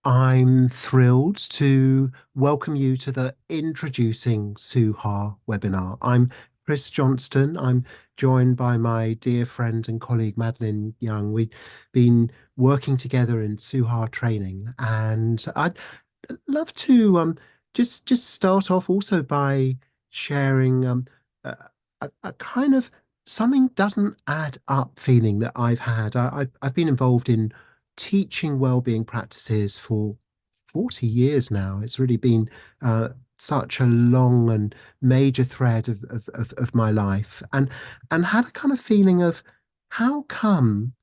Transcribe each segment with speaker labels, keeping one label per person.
Speaker 1: I'm thrilled to welcome you to the Introducing Suha webinar. I'm Chris Johnstone. I'm joined by my dear friend and colleague Madeleine Young. We've been working together in Suha training, and I'd love to just start off also by sharing a, a kind of something doesn't add up feeling that I've had. I've been involved in teaching well-being practices for 40 years now. It's really been such a long and major thread of my life, and had a kind of feeling of how come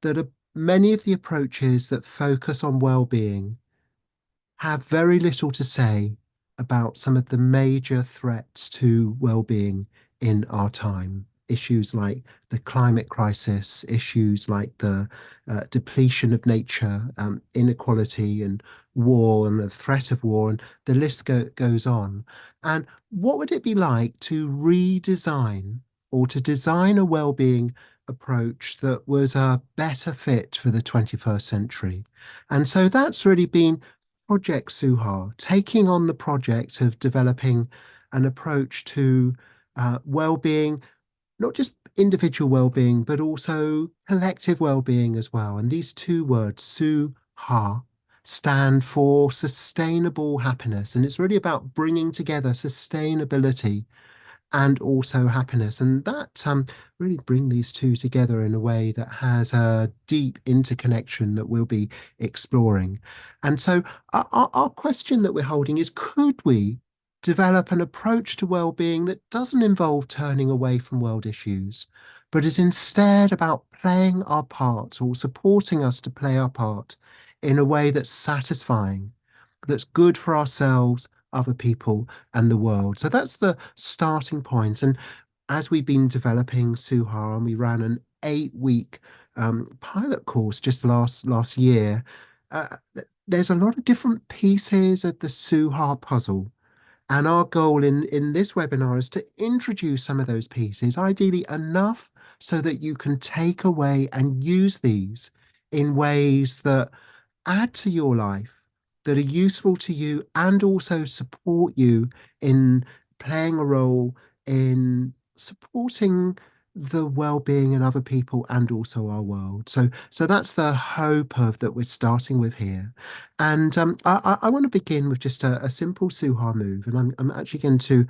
Speaker 1: that many of the approaches that focus on well-being have very little to say about some of the major threats to well-being in our time. Issues like the climate crisis, issues like the depletion of nature, inequality and war and the threat of war, and the list goes on. And what would it be like to redesign or to design a well-being approach that was a better fit for the 21st century? And so that's really been Project Suha, taking on the project of developing an approach to well-being, not just individual well-being, but also collective well-being as well. And these two words, Suha, stand for sustainable happiness. And it's really about bringing together sustainability and also happiness. And that really bring these two together in a way that has a deep interconnection that we'll be exploring. And so our question that we're holding is, could we develop an approach to well-being that doesn't involve turning away from world issues, but is instead about playing our part or supporting us to play our part in a way that's satisfying, that's good for ourselves, other people, and the world. So that's the starting point. And as we've been developing Suha, and we ran an 8 week pilot course just last year, there's a lot of different pieces of the Suha puzzle. And our goal in this webinar is to introduce some of those pieces, ideally enough so that you can take away and use these in ways that add to your life, that are useful to you, and also support you in playing a role in supporting the well-being in other people and also our world. So that's the hope of that we're starting with here. And I want to begin with just a simple Suha move, and I'm actually going to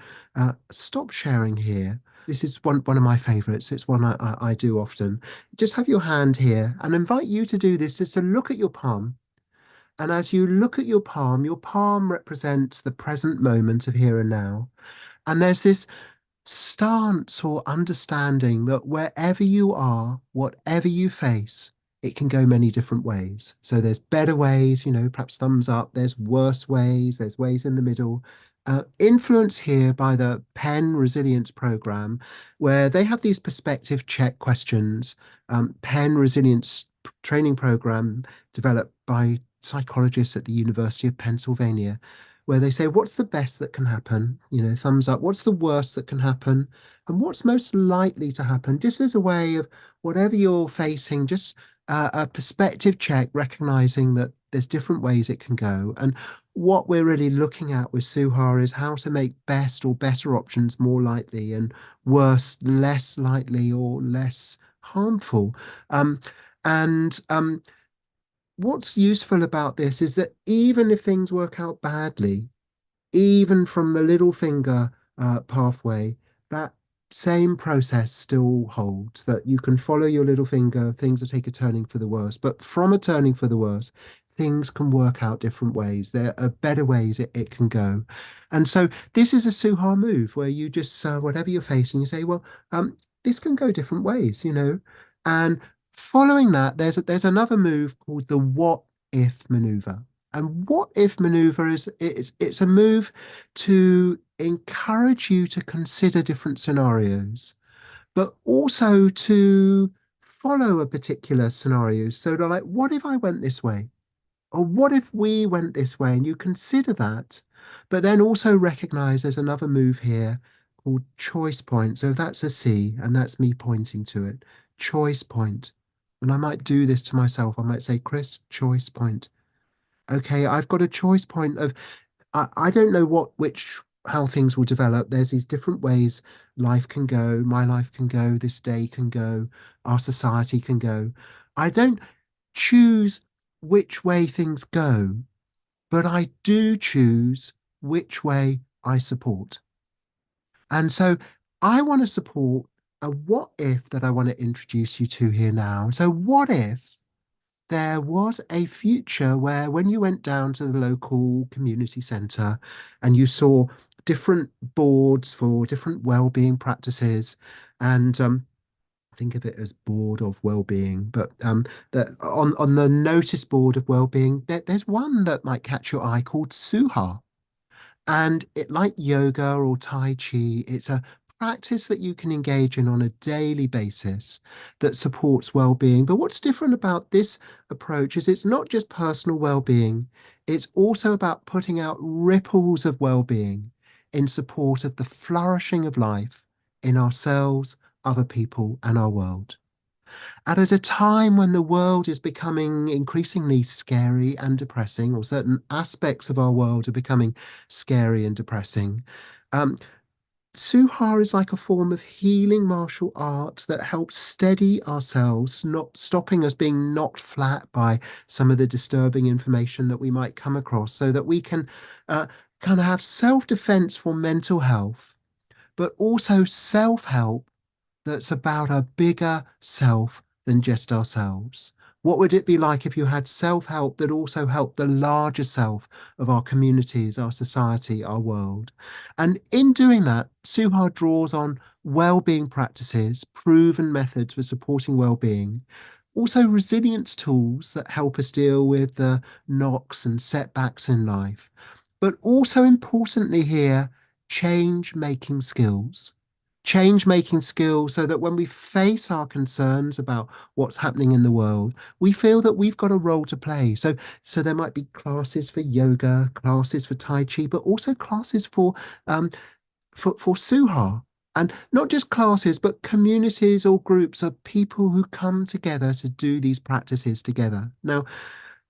Speaker 1: stop sharing here. This is one of my favorites. It's one I do often. Just have your hand here and invite you to do this, just to look at your palm. And as you look at your palm represents the present moment of here and now. And there's this stance or understanding that wherever you are, whatever you face, it can go many different ways. So there's better ways, perhaps thumbs up, there's worse ways, there's ways in the middle. Influenced here by the Penn Resilience Program, where they have these perspective check questions. Penn Resilience Training Program developed by psychologists at the University of Pennsylvania, where they say, what's the best that can happen? Thumbs up. What's the worst that can happen? And what's most likely to happen? Just as a way of whatever you're facing, just a perspective check, recognizing that there's different ways it can go. And what we're really looking at with Suha is how to make best or better options more likely and worse less likely or less harmful. Um, and what's useful about this is that even if things work out badly, even from the little finger pathway, that same process still holds, that you can follow your little finger, things will take a turning for the worse. But from a turning for the worse, things can work out different ways. There are better ways it can go. And so this is a Suha move where you just, whatever you're facing, you say, well, this can go different ways. And following that, there's another move called the what if maneuver. And what if maneuver is it's a move to encourage you to consider different scenarios, but also to follow a particular scenario. So they're like, what if I went this way? Or what if we went this way? And you consider that, but then also recognize there's another move here called choice point. So if that's a C, and that's me pointing to it, choice point. And I might do this to myself. I might say, Chris, choice point. Okay, I've got a choice point of I don't know which how things will develop. There's these different ways life can go, my life can go, this day can go, our society can go. I don't choose which way things go, but I do choose which way I support. And so I want to support a what if that I want to introduce you to here now. So what if there was a future where when you went down to the local community centre and you saw different boards for different well-being practices and think of it as board of well-being, but that on the notice board of well-being, there's one that might catch your eye called Suha. And it, like yoga or Tai Chi, it's a practice that you can engage in on a daily basis that supports well-being. But what's different about this approach is it's not just personal well-being, it's also about putting out ripples of well-being in support of the flourishing of life in ourselves, other people, and our world. And at a time when the world is becoming increasingly scary and depressing, or certain aspects of our world are becoming scary and depressing, um, Suha is like a form of healing martial art that helps steady ourselves, not stopping us being knocked flat by some of the disturbing information that we might come across, so that we can uh, kind of have self-defense for mental health, but also self-help that's about a bigger self than just ourselves? What would it be like if you had self-help that also helped the larger self of our communities, our society, our world? And in doing that, Suha draws on well-being practices, proven methods for supporting well-being, also resilience tools that help us deal with the knocks and setbacks in life, but also importantly here, change making skills. Change making skills so that when we face our concerns about what's happening in the world, we feel that we've got a role to play. So there might be classes for yoga, classes for Tai Chi, but also classes um, for Suha. And not just classes, but communities or groups of people who come together to do these practices together. Now,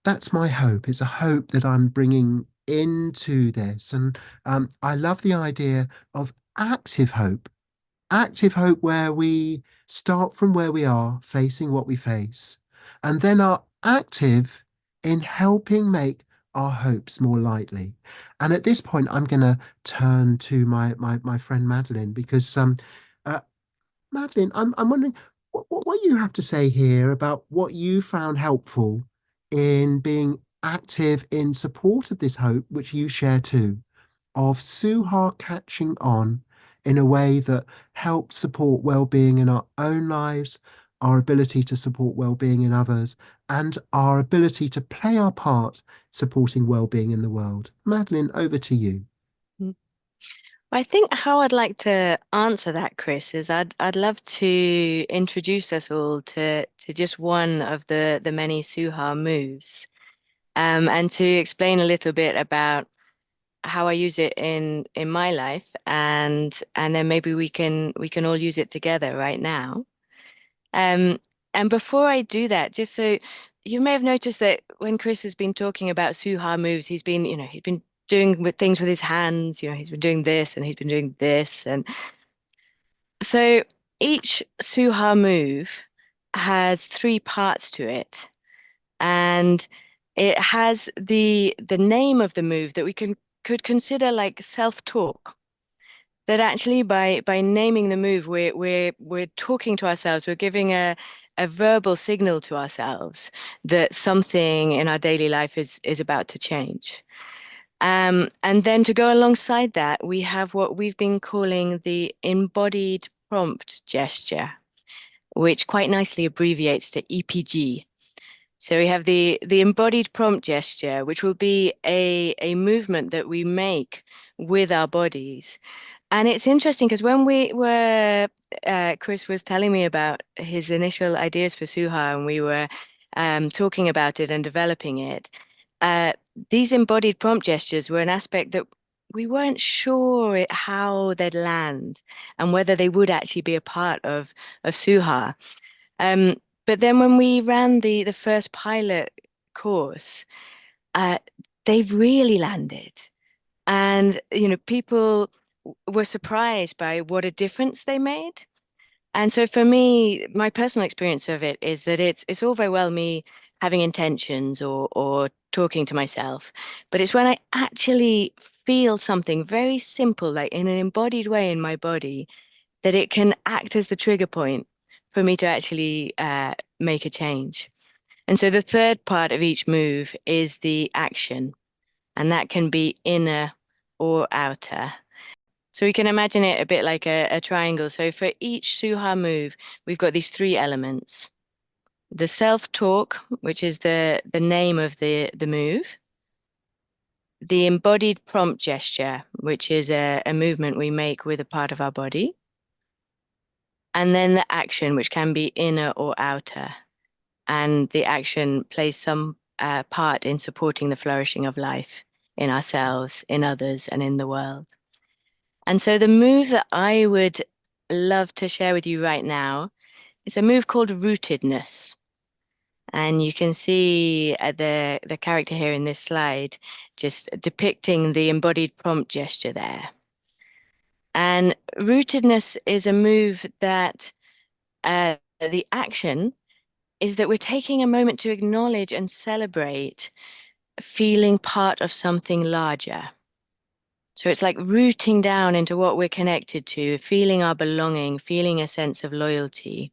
Speaker 1: that's my hope. It's a hope that I'm bringing into this. And I love the idea of active hope. Active hope where we start from where we are, facing what we face, and then are active in helping make our hopes more likely. And at this point, I'm going to turn to my friend Madeleine because uh, Madeleine, I'm wondering what you have to say here about what you found helpful in being active in support of this hope, which you share too, of Suha catching on in a way that helps support well-being in our own lives, our ability to support well-being in others, and our ability to play our part supporting well-being in the world. Madeleine, over to you.
Speaker 2: Mm. I think how I'd like to answer that, Chris, is I'd love to introduce us all to just one of the many Suha moves, and to explain a little bit about how I use it in my life, and then maybe we can all use it together right now. Um, and before I do that, just so you may have noticed that when Chris has been talking about Suha moves, he's been doing with things with his hands, he's been doing this and he's been doing this. And so each Suha move has three parts to it. And it has the name of the move that we could consider like self-talk. That actually by naming the move, we're talking to ourselves, we're giving a verbal signal to ourselves that something in our daily life is about to change. And then to go alongside that, we have what we've been calling the embodied prompt gesture, which quite nicely abbreviates to EPG. So we have the embodied prompt gesture, which will be a movement that we make with our bodies. And it's interesting because when we were, Chris was telling me about his initial ideas for Suha, and we were talking about it and developing it. Uh, these embodied prompt gestures were an aspect that we weren't sure how they'd land and whether they would actually be a part of Suha. But then when we ran the first pilot course, they've really landed. And, people were surprised by what a difference they made. And so for me, my personal experience of it is that it's all very well me having intentions or talking to myself, but it's when I actually feel something very simple, like in an embodied way in my body, that it can act as the trigger point for me to actually make a change. And so the third part of each move is the action, and that can be inner or outer. So we can imagine it a bit like a triangle. So for each Suha move, we've got these three elements. The self-talk, which is the name of the move. The embodied prompt gesture, which is a movement we make with a part of our body. And then the action, which can be inner or outer. And the action plays some part in supporting the flourishing of life in ourselves, in others, and in the world. And so the move that I would love to share with you right now is a move called rootedness. And you can see the character here in this slide just depicting the embodied prompt gesture there. And rootedness is a move that the action is that we're taking a moment to acknowledge and celebrate feeling part of something larger. So it's like rooting down into what we're connected to, feeling our belonging, feeling a sense of loyalty.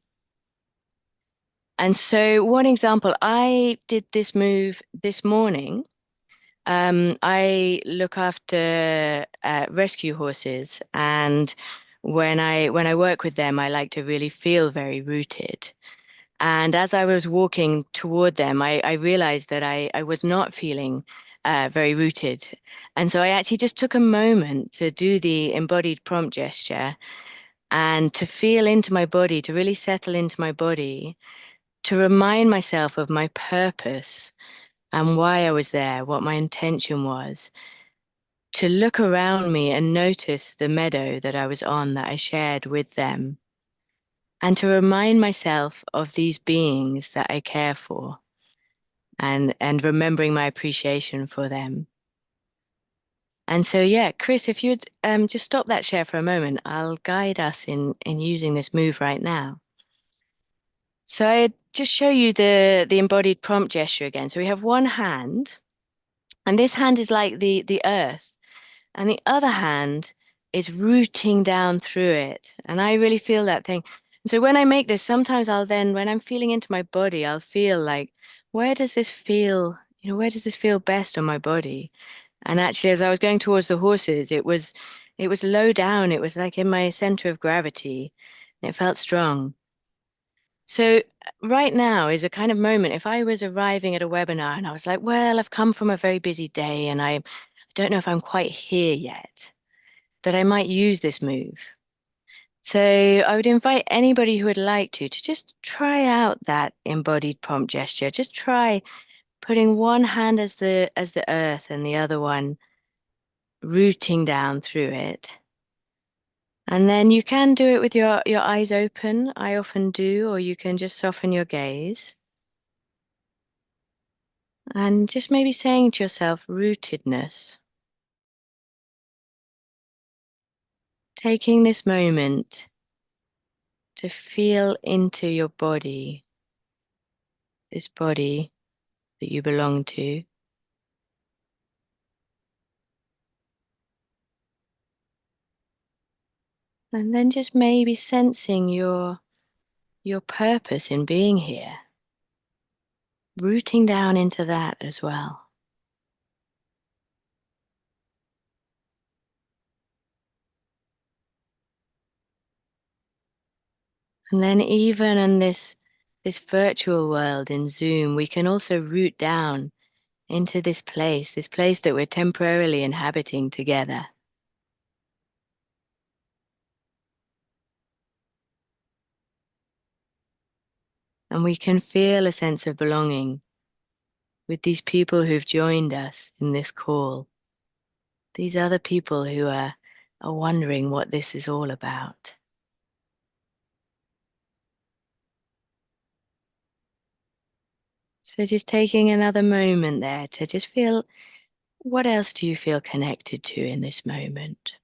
Speaker 2: And so one example, I did this move this morning. I look after rescue horses, and when I work with them, I like to really feel very rooted. And as I was walking toward them, I realized that I was not feeling very rooted. And so I actually just took a moment to do the embodied prompt gesture and to feel into my body, to really settle into my body, to remind myself of my purpose and why I was there, what my intention was, to look around me and notice the meadow that I was on that I shared with them, and to remind myself of these beings that I care for and remembering my appreciation for them. And so, yeah, Chris, if you'd just stop that share for a moment, I'll guide us in using this move right now. So I just show you the embodied prompt gesture again. So we have one hand, and this hand is like the earth, and the other hand is rooting down through it. And I really feel that thing. So when I make this, sometimes I'll then, when I'm feeling into my body, I'll feel like, where does this feel, where does this feel best on my body? And actually, as I was going towards the horses, it was low down. It was like in my center of gravity. And it felt strong. So right now is a kind of moment. If I was arriving at a webinar and I was like, well, I've come from a very busy day and I don't know if I'm quite here yet, that I might use this move. So I would invite anybody who would like to just try out that embodied prompt gesture. Just try putting one hand as the earth and the other one rooting down through it. And then you can do it with your eyes open. I often do, or you can just soften your gaze. And just maybe saying to yourself, rootedness. Taking this moment to feel into your body, this body that you belong to. And then just maybe sensing your purpose in being here, rooting down into that as well. And then even in this virtual world in Zoom, we can also root down into this place that we're temporarily inhabiting together. And we can feel a sense of belonging with these people who've joined us in this call. These other people who are wondering what this is all about. So just taking another moment there to just feel What else do you feel connected to in this moment?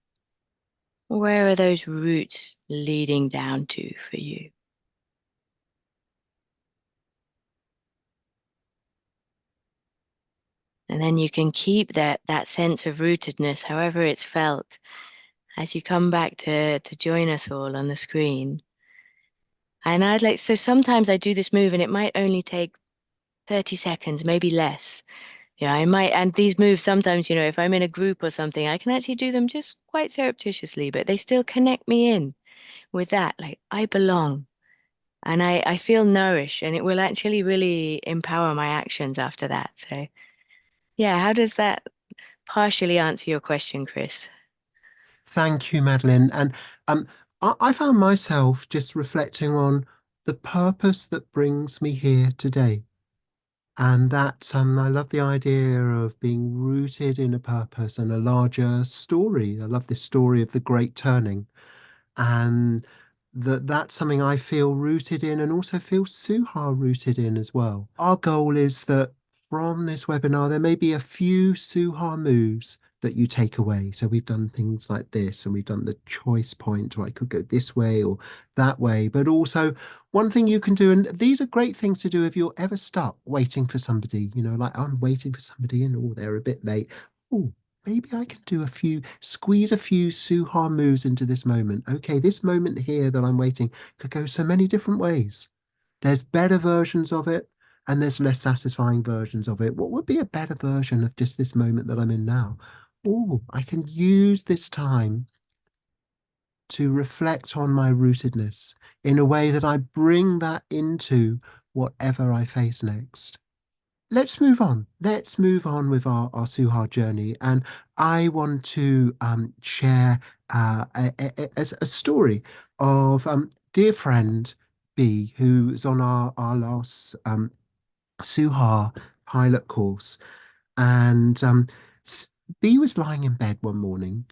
Speaker 2: Where are those roots leading down to for you? And then you can keep that sense of rootedness, however it's felt, as you come back to join us all on the screen. And I'd like, so sometimes I do this move and it might only take 30 seconds, maybe less. Yeah, I might, and these moves sometimes, if I'm in a group or something, I can actually do them just quite surreptitiously, but they still connect me in with that. Like, I belong and I feel nourished, and it will actually really empower my actions after that. So, yeah, how does that partially answer your question, Chris?
Speaker 1: Thank you, Madeline. And I found myself just reflecting on the purpose that brings me here today. And that I love the idea of being rooted in a purpose and a larger story. I love this story of the great turning, and that's something I feel rooted in and also feel Suha rooted in as well. Our goal is that from this webinar, there may be a few Suha moves that you take away. So we've done things like this, and we've done the choice point, or I could go this way or that way. But also one thing you can do, and these are great things to do if you're ever stuck waiting for somebody, like I'm waiting for somebody and oh, they're a bit late. Oh, maybe I can squeeze a few Suha moves into this moment. Okay, this moment here that I'm waiting could go so many different ways. There's better versions of it, and there's less satisfying versions of it. What would be a better version of just this moment that I'm in now? Oh, I can use this time to reflect on my rootedness in a way that I bring that into whatever I face next. Let's move on. Let's move on with our Suha journey. And I want to share a story of dear friend B, who's on our last Suha pilot course. And B was lying in bed one morning,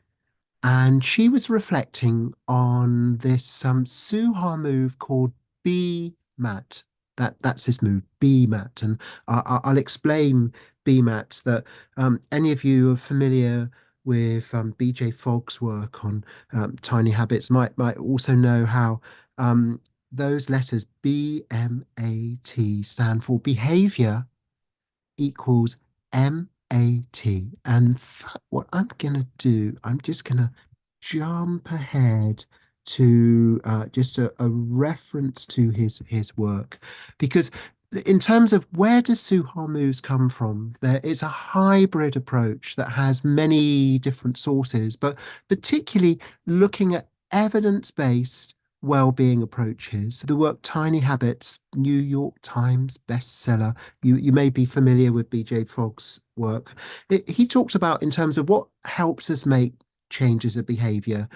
Speaker 1: and she was reflecting on this Suha move called B mat. That's this move, B mat, and I'll explain B mats. That any of you are familiar with BJ Fogg's work on tiny habits might also know how those letters BMAT stand for behavior equals MAT. And what I'm going to do, I'm just going to jump ahead to just a reference to his work. Because in terms of where does Suha moves come from, there is a hybrid approach that has many different sources, but particularly looking at evidence-based well-being approaches. The work Tiny Habits, New York Times bestseller. You may be familiar with BJ Fogg's work. He talks about in terms of what helps us make changes of behavior.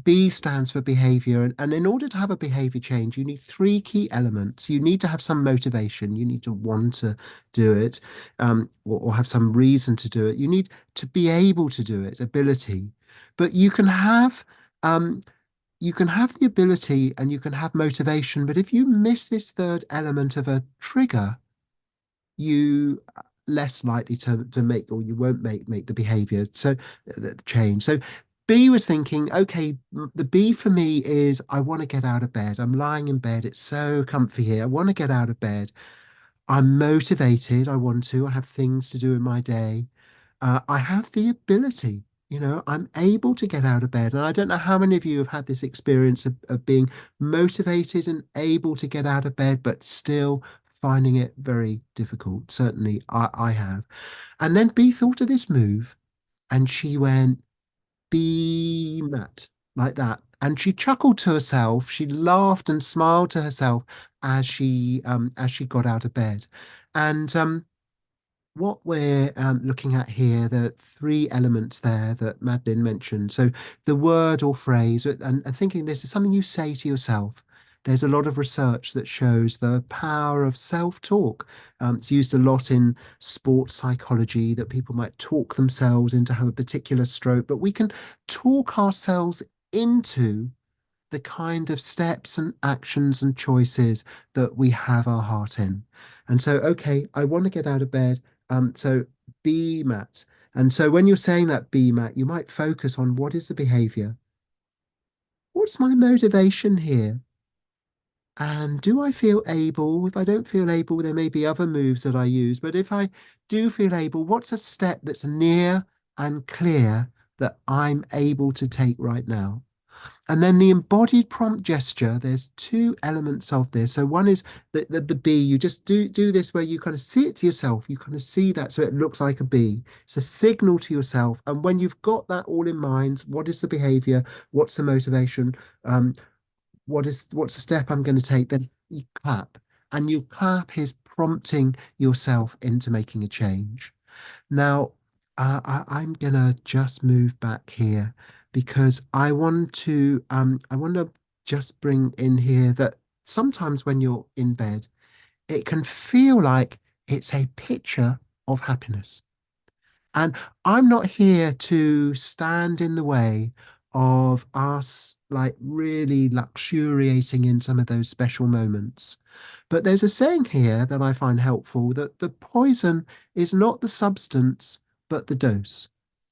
Speaker 1: B stands for behavior, and in order to have a behavior change, you need three key elements. You need to have some motivation. You need to want to do it, or have some reason to do it. You need to be able to do it, ability. But um, you can have the ability and you can have motivation, but if you miss this third element of a trigger, you are less likely to make, or you won't make the behavior the change. So B was thinking, okay, the B for me is I want to get out of bed. I'm lying in bed. It's so comfy here. I want to get out of bed. I'm motivated. I have things to do in my day. I have the ability, I'm able to get out of bed. And I don't know how many of you have had this experience of being motivated and able to get out of bed, but still finding it very difficult. Certainly, I have. And then B thought of this move, and she went, "Be Matt," like that. And she chuckled to herself. She laughed and smiled to herself as she got out of bed. And what we're looking at here, the three elements there that Madeline mentioned. So the word or phrase, and thinking this is something you say to yourself. There's a lot of research that shows the power of self-talk. It's used a lot in sports psychology, that people might talk themselves into have a particular stroke, but we can talk ourselves into the kind of steps and actions and choices that we have our heart in. And so, okay, I want to get out of bed. So B mat. And so when you're saying that B mat, you might focus on what is the behavior? What's my motivation here? And do I feel able? If I don't feel able, there may be other moves that I use. But if I do feel able, what's a step that's near and clear that I'm able to take right now? And then the embodied prompt gesture, there's two elements of this. So one is the bee. You just do this where you kind of see it to yourself. You kind of see that so it looks like a bee. It's a signal to yourself. And when you've got that all in mind, what is the behavior? What's the motivation? Um, what's the step I'm going to take? Then you clap. And you clap is prompting yourself into making a change. Now, I'm gonna just move back here because I want to just bring in here that sometimes when you're in bed, it can feel like it's a picture of happiness. And I'm not here to stand in the way of us like really luxuriating in some of those special moments. But there's a saying here that I find helpful that the poison is not the substance, but the dose.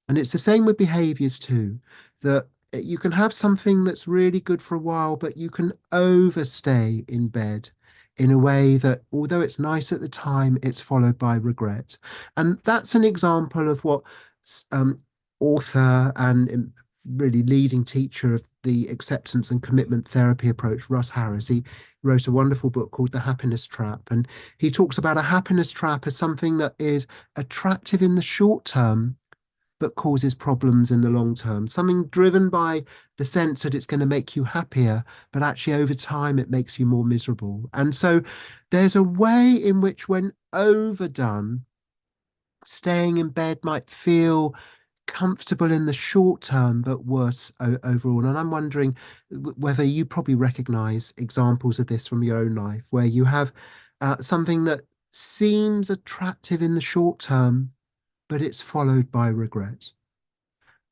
Speaker 1: And it's the same with behaviors too, that you can have something that's really good for a while, but you can overstay in bed in a way that, although it's nice at the time, it's followed by regret. And that's an example of what um, author and really leading teacher of the acceptance and commitment therapy approach, Russ Harris, he wrote a wonderful book called The Happiness Trap. And he talks about a happiness trap as something that is attractive in the short term, but causes problems in the long term. Something driven by the sense that it's going to make you happier, but actually over time it makes you more miserable. And so there's a way in which, when overdone, staying in bed might feel comfortable in the short term, but worse overall. And I'm wondering whether you probably recognize examples of this from your own life, where you have something that seems attractive in the short term, but it's followed by regret.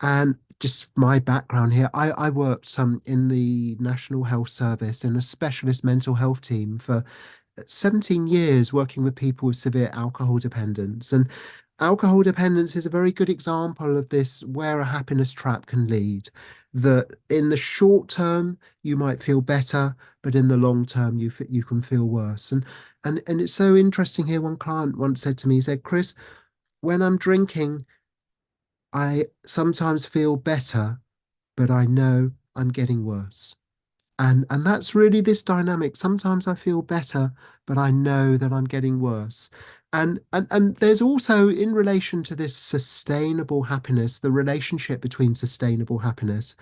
Speaker 1: And just my background here, I worked some in the National Health Service in a specialist mental health team for 17 years, working with people with severe alcohol dependence. And alcohol dependence is a very good example of this, where a happiness trap can lead. That in the short term you might feel better, but in the long term you can feel worse. And it's so interesting here. One client once said to me, he said, "Chris, when I'm drinking, I sometimes feel better, but I know I'm getting worse." And that's really this dynamic. Sometimes I feel better, but I know that I'm getting worse. And there's also, in relation to this sustainable happiness, the relationship between sustainable happiness.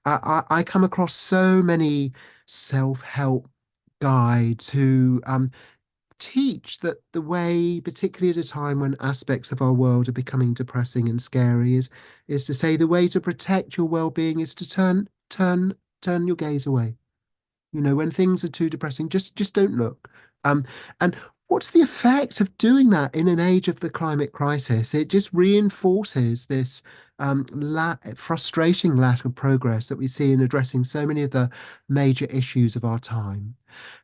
Speaker 1: I come across so many self-help guides who teach that the way, particularly at a time when aspects of our world are becoming depressing and scary, is to say the way to protect your well-being is to turn your gaze away. You know, when things are too depressing, just don't look. And what's the effect of doing that in an age of the climate crisis? It just reinforces this frustrating lack of progress that we see in addressing so many of the major issues of our time.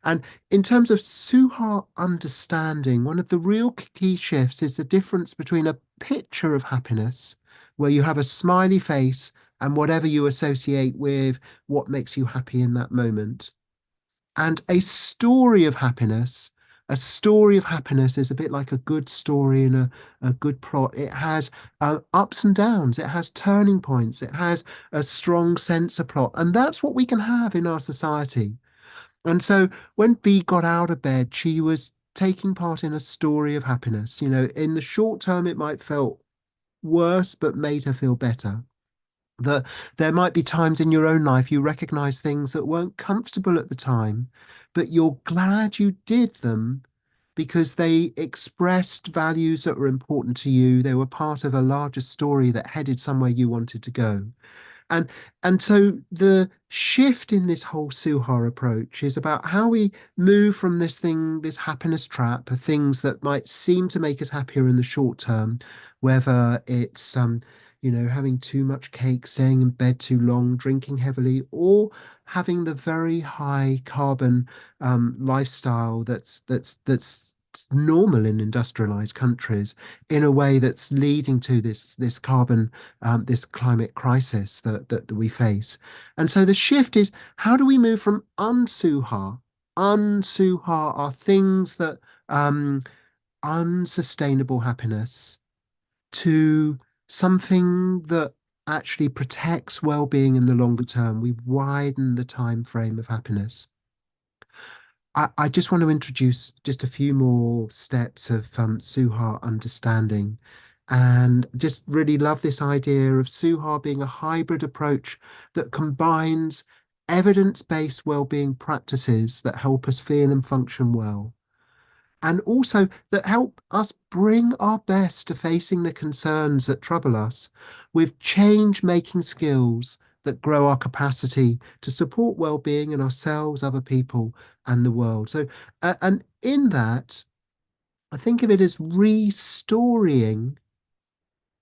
Speaker 1: And in terms of Suha understanding, one of the real key shifts is the difference between a picture of happiness, where you have a smiley face and whatever you associate with what makes you happy in that moment, and a story of happiness. A story of happiness is a bit like a good story and a good plot. It has ups and downs, it has turning points, it has a strong sense of plot. And that's what we can have in our society. And so when Bee got out of bed, she was taking part in a story of happiness. You know, in the short term, it might feel worse, but made her feel better. That there might be times in your own life you recognize things that weren't comfortable at the time, but you're glad you did them because they expressed values that were important to you. They were part of a larger story that headed somewhere you wanted to go. And and so the shift in this whole Suha approach is about how we move from this thing, this happiness trap of things that might seem to make us happier in the short term, whether it's having too much cake, staying in bed too long, drinking heavily, or having the very high carbon lifestyle that's normal in industrialized countries in a way that's leading to this carbon this climate crisis that we face. And so the shift is, how do we move from unsuha are things that unsustainable happiness, to something that actually protects well-being in the longer term. We widen the time frame of happiness. I just want to introduce just a few more steps of Suha understanding, and just really love this idea of Suha being a hybrid approach that combines evidence-based well-being practices that help us feel and function well, and also that help us bring our best to facing the concerns that trouble us, with change-making skills that grow our capacity to support well-being in ourselves, other people, and the world. So, and in that, I think of it as restoring,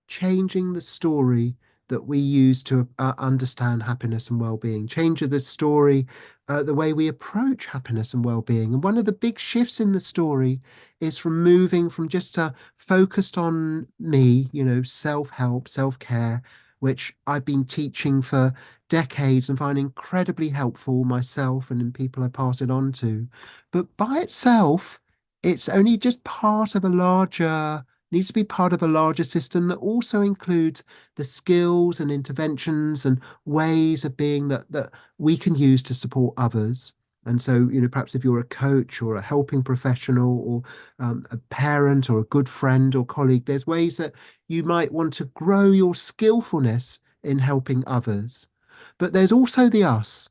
Speaker 1: changing the story that we use to understand happiness and well-being, change of the story, the way we approach happiness and well-being. And one of the big shifts in the story is from moving from just focused on me, self-help, self-care, which I've been teaching for decades and find incredibly helpful myself and in people I pass it on to. But by itself, it's only just part of a larger needs to be part of a larger system that also includes the skills and interventions and ways of being that we can use to support others. And so, perhaps if you're a coach or a helping professional or a parent or a good friend or colleague, there's ways that you might want to grow your skillfulness in helping others. But there's also the us,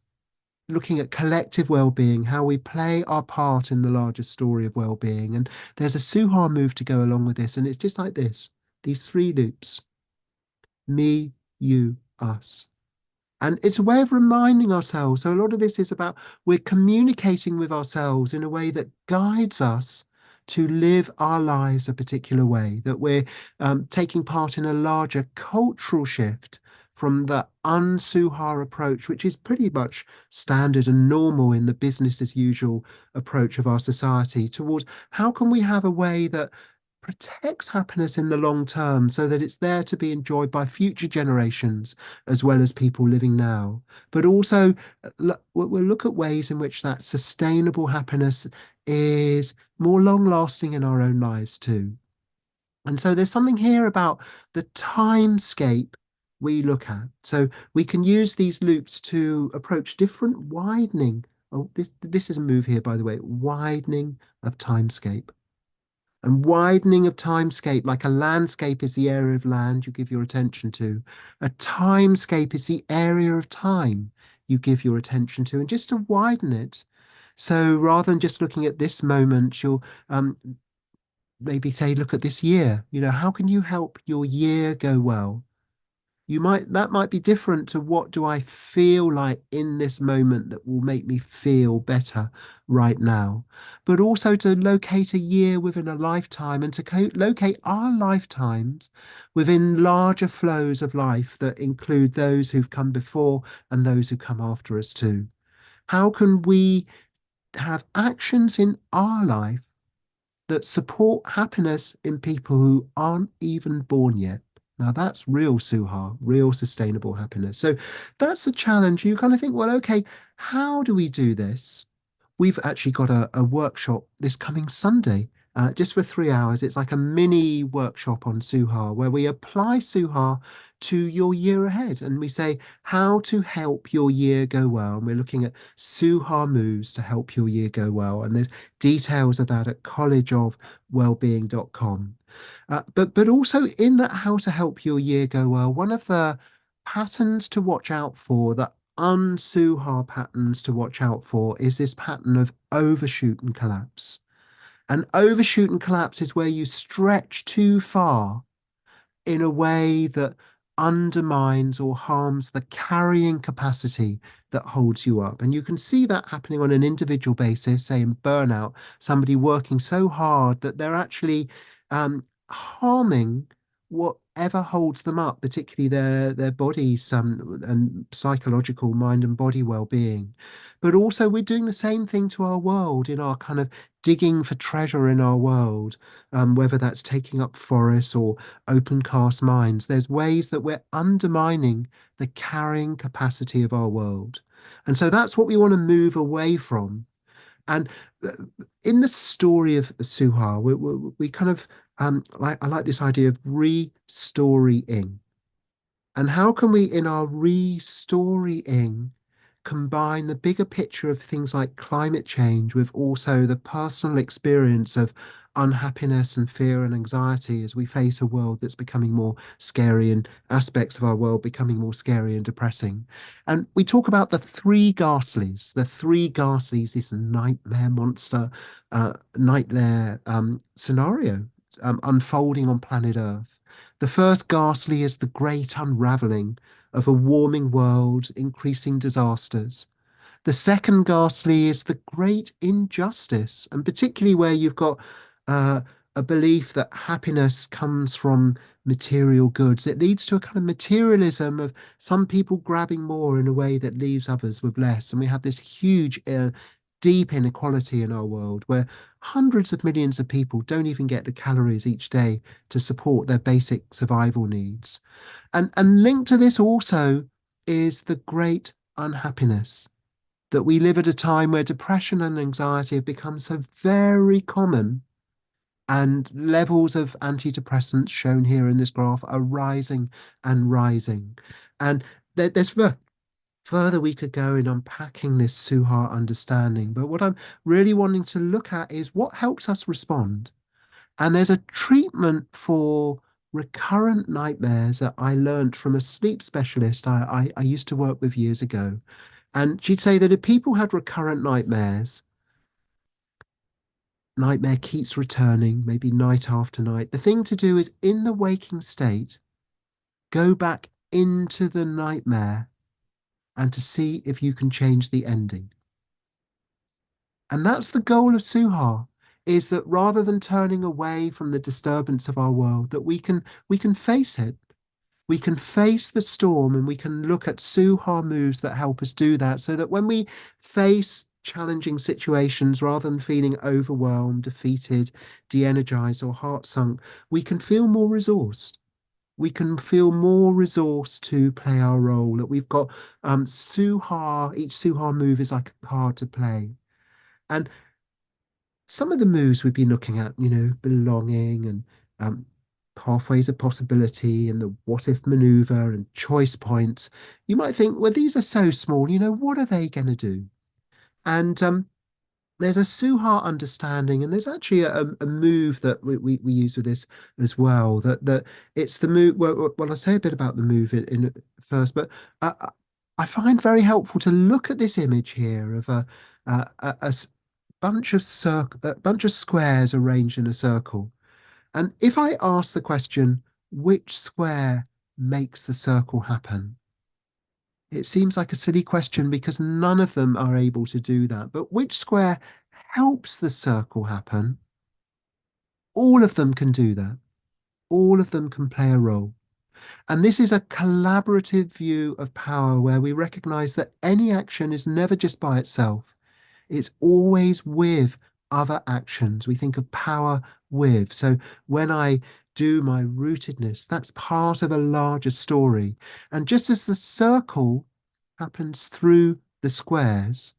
Speaker 1: looking at collective well-being, how we play our part in the larger story of well-being. And there's a Suha move to go along with this, and it's just like this: these three loops: me, you, us. And it's a way of reminding ourselves. So a lot of this is about, we're communicating with ourselves in a way that guides us to live our lives a particular way, that we're taking part in a larger cultural shift from the unsuha approach, which is pretty much standard and normal in the business as usual approach of our society, towards how can we have a way that protects happiness in the long term so that it's there to be enjoyed by future generations as well as people living now. But also, we'll look at ways in which that sustainable happiness is more long lasting in our own lives too. And so there's something here about the timescape we look at. So we can use these loops to approach different widening. Oh, this is a move here, by the way, widening of timescape. And widening of timescape, like a landscape is the area of land you give your attention to. A timescape is the area of time you give your attention to. And just to widen it, so rather than just looking at this moment, you'll maybe say, look at this year. How can you help your year go well? That might be different to, what do I feel like in this moment that will make me feel better right now? But also to locate a year within a lifetime, and to locate our lifetimes within larger flows of life that include those who've come before and those who come after us too. How can we have actions in our life that support happiness in people who aren't even born yet? Now that's real Suha, real sustainable happiness. So that's the challenge. You kind of think, well, okay, how do we do this? We've actually got a workshop this coming Sunday, just for 3 hours. It's like a mini workshop on Suha, where we apply Suha to your year ahead. And we say how to help your year go well. And we're looking at Suha moves to help your year go well. And there's details of that at collegeofwellbeing.com. But also in that how to help your year go well, one of the patterns to watch out for, the unsuha patterns to watch out for, is this pattern of overshoot and collapse. And overshoot and collapse is where you stretch too far in a way that undermines or harms the carrying capacity that holds you up. And you can see that happening on an individual basis, say in burnout, somebody working so hard that they're actually harming whatever holds them up, particularly their bodies, and psychological mind and body well-being. But also we're doing the same thing to our world in our kind of digging for treasure in our world, whether that's taking up forests or open cast mines. There's ways that we're undermining the carrying capacity of our world. And so that's what we want to move away from. And uh, in the story of Suha, we kind of I like this idea of restorying. And how can we, in our restorying, combine the bigger picture of things like climate change with also the personal experience of unhappiness and fear and anxiety as we face a world that's becoming more scary and aspects of our world becoming more scary and depressing. And we talk about the three ghastlies, this nightmare monster, nightmare scenario unfolding on planet Earth. The first ghastly is the great unraveling of a warming world, increasing disasters. The second ghastly is the great injustice, and particularly where you've got uh, a belief that happiness comes from material goods. It leads to a kind of materialism of some people grabbing more in a way that leaves others with less. And we have this huge, deep inequality in our world where hundreds of millions of people don't even get the calories each day to support their basic survival needs. And linked to this also is the great unhappiness that we live at a time where depression and anxiety have become so very common, and levels of antidepressants shown here in this graph are rising and rising. And there's further we could go in unpacking this Suha understanding. But what I'm really wanting to look at is what helps us respond. And there's a treatment for recurrent nightmares that I learned from a sleep specialist I used to work with years ago. And she'd say that if people had recurrent nightmares, nightmare keeps returning, maybe night after night. The thing to do is in the waking state, go back into the nightmare and to see if you can change the ending. And that's the goal of Suha, is that rather than turning away from the disturbance of our world, that we can face it. We can face the storm and we can look at Suha moves that help us do that so that when we face challenging situations, rather than feeling overwhelmed, defeated, de-energized, or heart sunk, we can feel more resourced. We can feel more resourced to play our role. That we've got Suha, each Suha move is like a card to play. And some of the moves we've been looking at, belonging and um, pathways of possibility and the what if maneuver and choice points, you might think, well, these are so small, what are they going to do? And there's a Suha understanding, and there's actually a move that we use with this as well. That it's the move. Well, I'll say a bit about the move in first, but uh, I find very helpful to look at this image here of a bunch of squares arranged in a circle. And if I ask the question, which square makes the circle happen? It seems like a silly question because none of them are able to do that. But which square helps the circle happen? All of them can do that. All of them can play a role. And this is a collaborative view of power where we recognize that any action is never just by itself. It's always with other actions. We think of power with. So when I do my rootedness, that's part of a larger story. And just as the circle happens through the squares,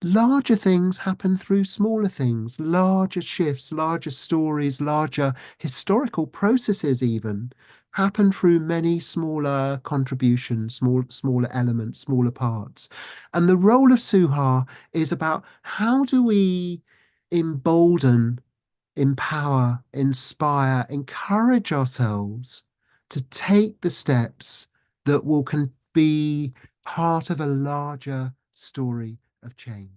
Speaker 1: larger things happen through smaller things, larger shifts, larger stories, larger historical processes even happen through many smaller contributions, smaller elements, smaller parts. And the role of Suha is about how do we embolden, empower, inspire, encourage ourselves to take the steps that will can be part of a larger story of change.